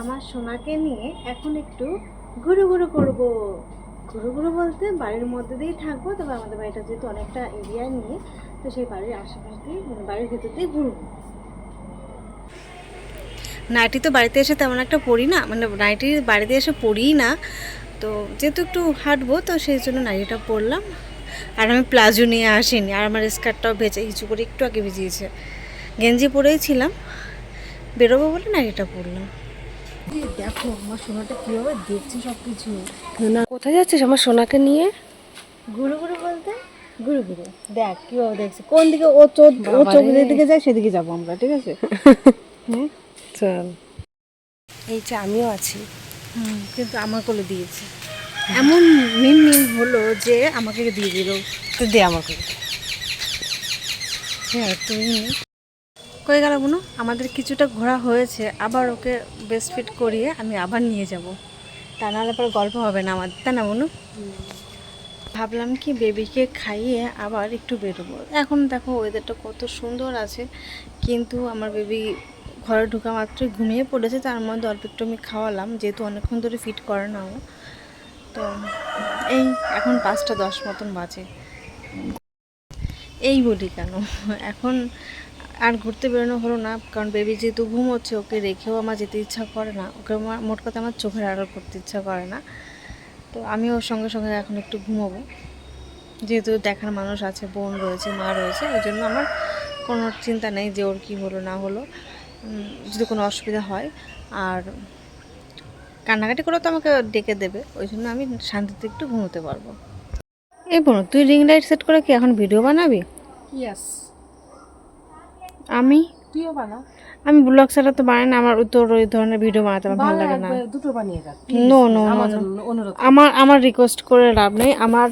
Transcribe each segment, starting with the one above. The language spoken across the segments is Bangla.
আমার সোনাকে নিয়ে এখন একটু ঘুরু ঘুরু করবো। ঘুরু ঘুরু বলতে বাড়ির মধ্যে দিয়েই থাকবো, তবে আমাদের বাড়িটা যেহেতু অনেকটা এরিয়া নিয়ে, তো সেই বাড়ির আশেপাশ দিয়ে মানে বাড়ির ভেতর দিয়ে ঘুরবো। নাইটি তো বাড়িতে এসে তেমন একটা পরি না, মানে নাইটি বাড়িতে এসে পরিই না, তো যেহেতু একটু হাঁটবো তো সেই জন্য নাইটিটা পরলাম। আর আমি প্লাজো নিয়ে আসিনি, আর আমার স্কার্টটাও ভেজে কিছু করে একটু আগে ভিজিয়েছে। গেঞ্জি পরেই ছিলাম, বেরোবো বলে নাইটিটা পরলাম। দেখো আমার সোনাটা কীভাবে দেখছে সব কিছু। কোথায় যাচ্ছিস আমার সোনাকে নিয়ে? ঘুরু ঘুরু বলতে ঘুরু ঘুরু দেখ কীভাবে দেখছে, কোন দিকে ও চোখ যেদিকে যায় সেদিকে যাবো আমরা, ঠিক আছে? হ্যাঁ চল, এই যে আমিও আছি। কিন্তু আমার কোলে দিয়েছে, এমন মিম মিম হলো যে আমাকে দিয়ে দিল। তুই দে আমাকে। হ্যাঁ তুমি কই গেল বুনু? আমাদের কিছুটা ঘোরা হয়েছে, আবার ওকে বেস্ট ফিট করিয়ে আমি আবার নিয়ে যাব, তা নাহলে পরে গল্প হবে না আমাদের, তাই না বুনু? ভাবলাম কি বেবিকে খাইয়ে আবার একটু বেরোবো। এখন দেখো ওয়েদারটা কত সুন্দর আছে, কিন্তু আমার বেবি ঘরে ঢোকা মাত্রই ঘুমিয়ে পড়েছে। তার মধ্যে অল্প একটু আমি খাওয়ালাম, যেহেতু অনেকক্ষণ ধরে ফিট করে না ও। তো এই এখন 5:10 মতন বাজে। এই বলি কেন, এখন আর ঘুরতে বেরোনো হলো না, কারণ বেবি যেহেতু ঘুমোচ্ছে, ওকে রেখেও আমার যেতে ইচ্ছা করে না, ওকে মোট কথা আমার চোখের আড়াল করতে ইচ্ছা করে না। তো আমি ওর সঙ্গে সঙ্গে এখন একটু ঘুমোবো, যেহেতু দেখার মানুষ আছে, বোন রয়েছে, মা রয়েছে, ওই জন্য আমার কোনো চিন্তা নেই যে ওর কী হলো না হলো, যদি কোনো অসুবিধা হয়। আর কান্নাকাটি করে তো আমাকে ডেকে দেবে, ওই জন্য আমি শান্তিতে একটু ঘুমোতে পারবো। এই বোন, তুই রিং লাইট সেট করে কি এখন ভিডিও বানাবি? ইয়েস, আমি তুইও বানা। আমি ব্লগ ছাড়া তো বানাই না, আমার তোর ওই ধরনের ভিডিও বানাতে আমার ভালো লাগে না। দুটো বানিয়ে রাখ, নো নো আমার নো, জন্য অনুরোধ। আমার রিকোয়েস্ট করে লাভ নেই। আমার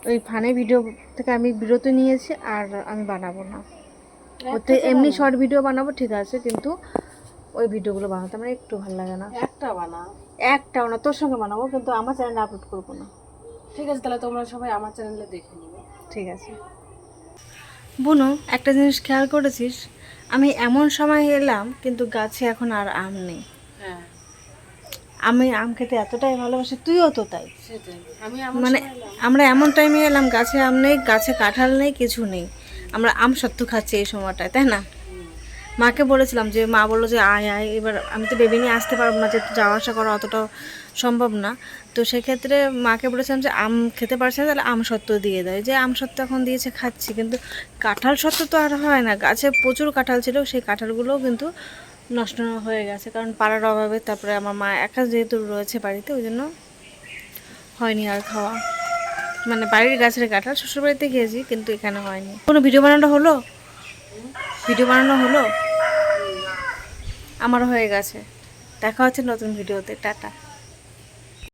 ওই ফানি ভিডিও থেকে আমি বিরতি নিয়েছি, আর আমি বানাবো না। ওতে এমনি শর্ট ভিডিও বানাবো ঠিক আছে, কিন্তু ওই ভিডিওগুলো বানাতে আমার একটু ভালো লাগে না। একটা বানা। একটাও না, তোর সঙ্গে বানাবো, কিন্তু আমার চ্যানেলে আপলোড করবো না। ঠিক আছে, তাহলে তোমরা সবাই আমার চ্যানেলে দেখে নিবে। ঠিক আছে বুনু, একটা জিনিস খেয়াল করেছিস, আমি এমন সময় এলাম কিন্তু গাছে এখন আর আম নেই। হ্যাঁ, আমি আম খেতে এতটাই ভালোবাসি, তুইও তো তাই। সেটাই মানে আমরা এমন টাইমে এলাম, গাছে আম নেই, গাছে কাঁঠাল নেই, কিছু নেই, আমরা আম সত্ত্ব খাচ্ছি এই সময়টায়, তাই না? মাকে বলেছিলাম, যে মা বললো যে আয় আয়, এবার আমি তো বেবি নিয়ে আসতে পারবো না, যেহেতু যাওয়া আসা করা অতটা সম্ভব না। তো সেক্ষেত্রে মাকে বলেছিলাম যে আম খেতে পারছে না, তাহলে আম সত্ত্ব দিয়ে দেয়, যে আম সত্ত্ব এখন দিয়েছে খাচ্ছি, কিন্তু কাঁঠাল সত্ত্ব তো আর হয় না। গাছে প্রচুর কাঁঠাল ছিল, সেই কাঁঠালগুলোও কিন্তু নষ্ট হয়ে গেছে, কারণ পাড়ার অভাবে, তারপরে আমার মা একা যেহেতু রয়েছে বাড়িতে, ওই জন্য হয়নি আর খাওয়া। মানে বাড়ির গাছের কাঁঠাল শ্বশুরবাড়িতে খেয়েছি, কিন্তু এখানে হয়নি। কোনো ভিডিও বানানো হলো? ভিডিও বানানো হলো? আমারও হয়ে গেছে। দেখা হচ্ছে নতুন ভিডিওতে, টাটা।